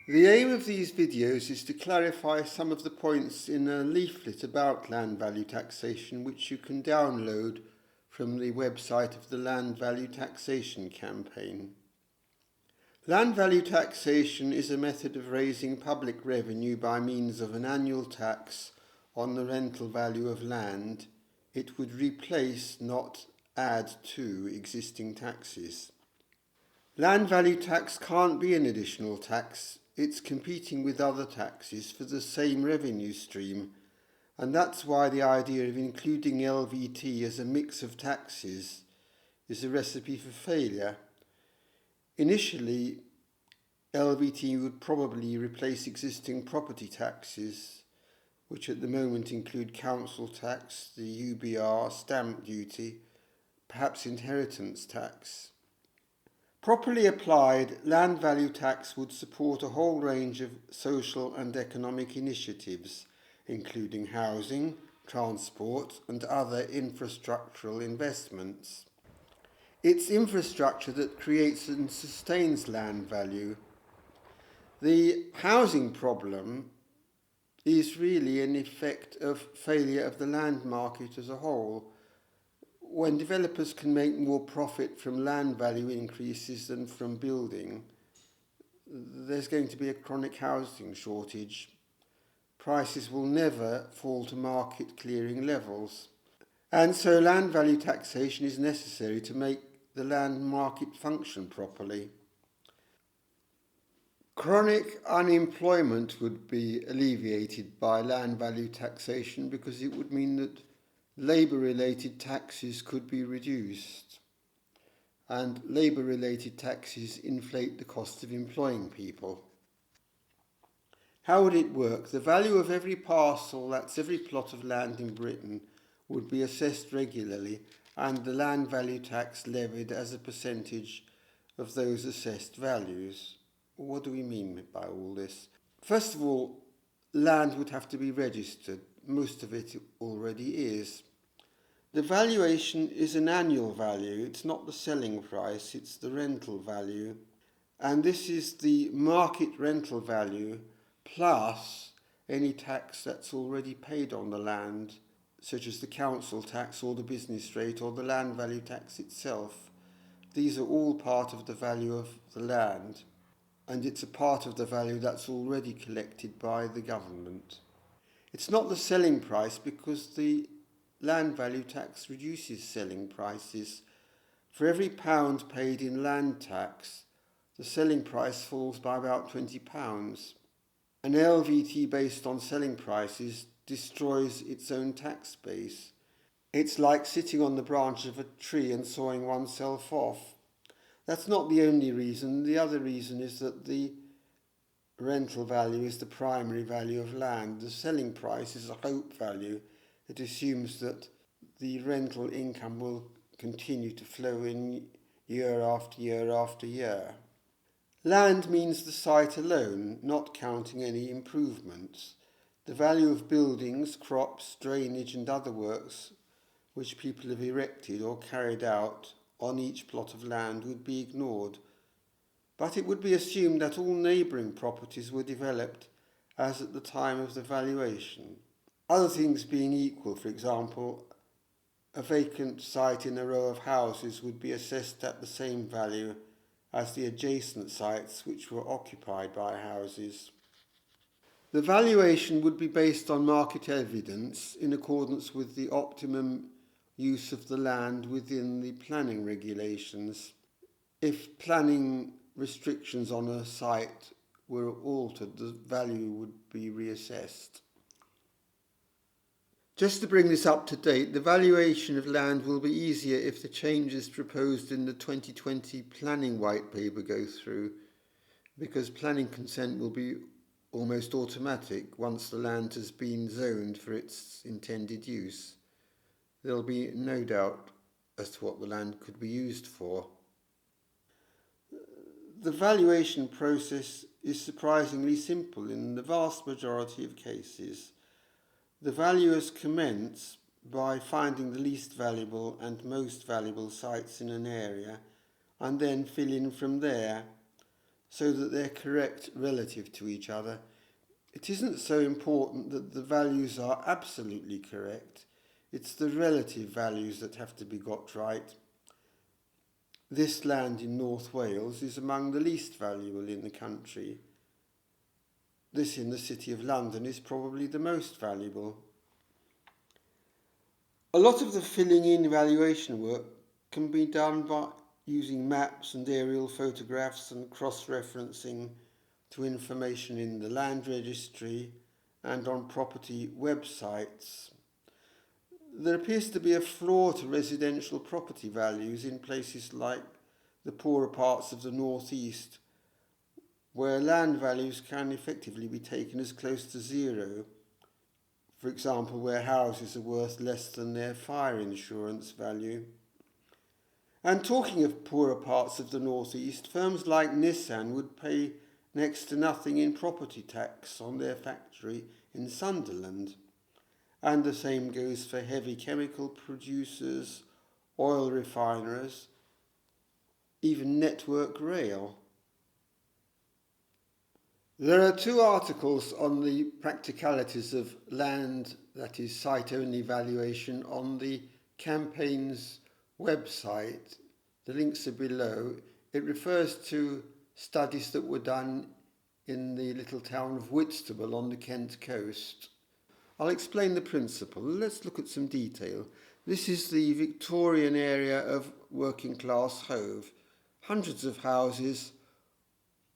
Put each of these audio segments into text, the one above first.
The aim of these videos is to clarify some of the points in a leaflet about land value taxation which you can download from the website of the Land Value Taxation campaign. Land value taxation is a method of raising public revenue by means of an annual tax on the rental value of land. It would replace, not add to, existing taxes. Land value tax can't be an additional tax. It's competing with other taxes for the same revenue stream, and that's why the idea of including LVT as a mix of taxes is a recipe for failure. Initially, LVT would probably replace existing property taxes, which at the moment include council tax, the UBR, stamp duty, perhaps inheritance tax. Properly applied, land value tax would support a whole range of social and economic initiatives, including housing, transport, and other infrastructural investments. It's infrastructure that creates and sustains land value. The housing problem is really an effect of failure of the land market as a whole. When developers can make more profit from land value increases than from building, there's going to be a chronic housing shortage. Prices will never fall to market clearing levels. And so land value taxation is necessary to make the land market function properly. Chronic unemployment would be alleviated by land value taxation because it would mean that labour-related taxes could be reduced, and labour-related taxes inflate the cost of employing people. How would it work? The value of every parcel, that's every plot of land in Britain, would be assessed regularly, and the land value tax levied as a percentage of those assessed values. What do we mean by all this? First of all, land would have to be registered. Most of it already is. The valuation is an annual value. It's not the selling price, it's the rental value. And this is the market rental value plus any tax that's already paid on the land, such as the council tax or the business rate or the land value tax itself. These are all part of the value of the land, and it's a part of the value that's already collected by the government. It's not the selling price because the land value tax reduces selling prices. For every £1 paid in land tax, the selling price falls by about £20. An LVT based on selling prices destroys its own tax base. It's like sitting on the branch of a tree and sawing oneself off. That's not the only reason. The other reason is that the rental value is the primary value of land. The selling price is a hope value. It assumes that the rental income will continue to flow in year after year after year. Land means the site alone, not counting any improvements. The value of buildings, crops, drainage and other works which people have erected or carried out on each plot of land would be ignored. But it would be assumed that all neighbouring properties were developed as at the time of the valuation. Other things being equal, for example, a vacant site in a row of houses would be assessed at the same value as the adjacent sites which were occupied by houses. The valuation would be based on market evidence in accordance with the optimum use of the land within the planning regulations. If planning restrictions on a site were altered, the value would be reassessed. Just to bring this up to date, the valuation of land will be easier if the changes proposed in the 2020 planning white paper go through, because planning consent will be almost automatic once the land has been zoned for its intended use. There'll be no doubt as to what the land could be used for. The valuation process is surprisingly simple in the vast majority of cases. The valuers commence by finding the least valuable and most valuable sites in an area and then fill in from there. so that they're correct relative to each other. It isn't so important that the values are absolutely correct. It's the relative values that have to be got right. This land in North Wales is among the least valuable in the country. This in the City of London is probably the most valuable. A lot of the filling in valuation work can be done by using maps and aerial photographs and cross-referencing to information in the land registry and on property websites. There appears to be a flaw to residential property values in places like the poorer parts of the northeast, where land values can effectively be taken as close to zero. For example, where houses are worth less than their fire insurance value. And talking of poorer parts of the northeast, firms like Nissan would pay next to nothing in property tax on their factory in Sunderland. And the same goes for heavy chemical producers, oil refiners, even Network Rail. There are 2 articles on the practicalities of land, that is site-only valuation, on the campaign's website. The links are below. It refers to studies that were done in the little town of Whitstable on the Kent coast. I'll explain the principle. Let's look at some detail. This is the Victorian area of working class Hove. Hundreds of houses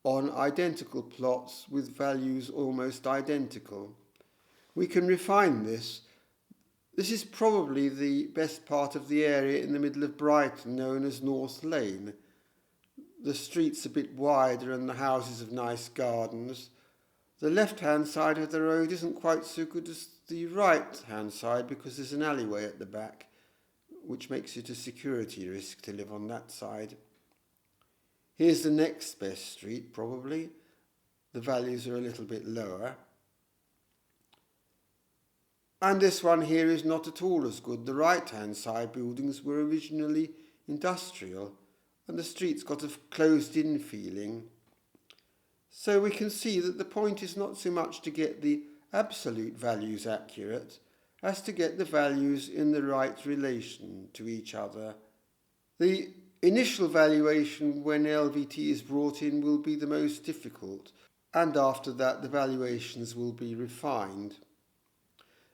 on identical plots with values almost identical. We can refine this. This is probably the best part of the area in the middle of Brighton, known as North Lane. The street's a bit wider and the houses have nice gardens. The left-hand side of the road isn't quite so good as the right-hand side because there's an alleyway at the back, which makes it a security risk to live on that side. Here's the next best street, probably. The values are a little bit lower. And this one here is not at all as good. The right-hand side buildings were originally industrial, and the street's got a closed-in feeling. So we can see that the point is not so much to get the absolute values accurate as to get the values in the right relation to each other. The initial valuation when LVT is brought in will be the most difficult, and after that the valuations will be refined.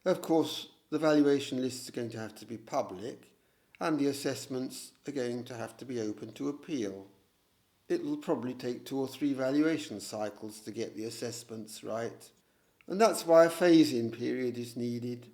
Of course, the valuation lists are going to have to be public, and the assessments are going to have to be open to appeal. It will probably take 2 or 3 valuation cycles to get the assessments right, and that's why a phase-in period is needed.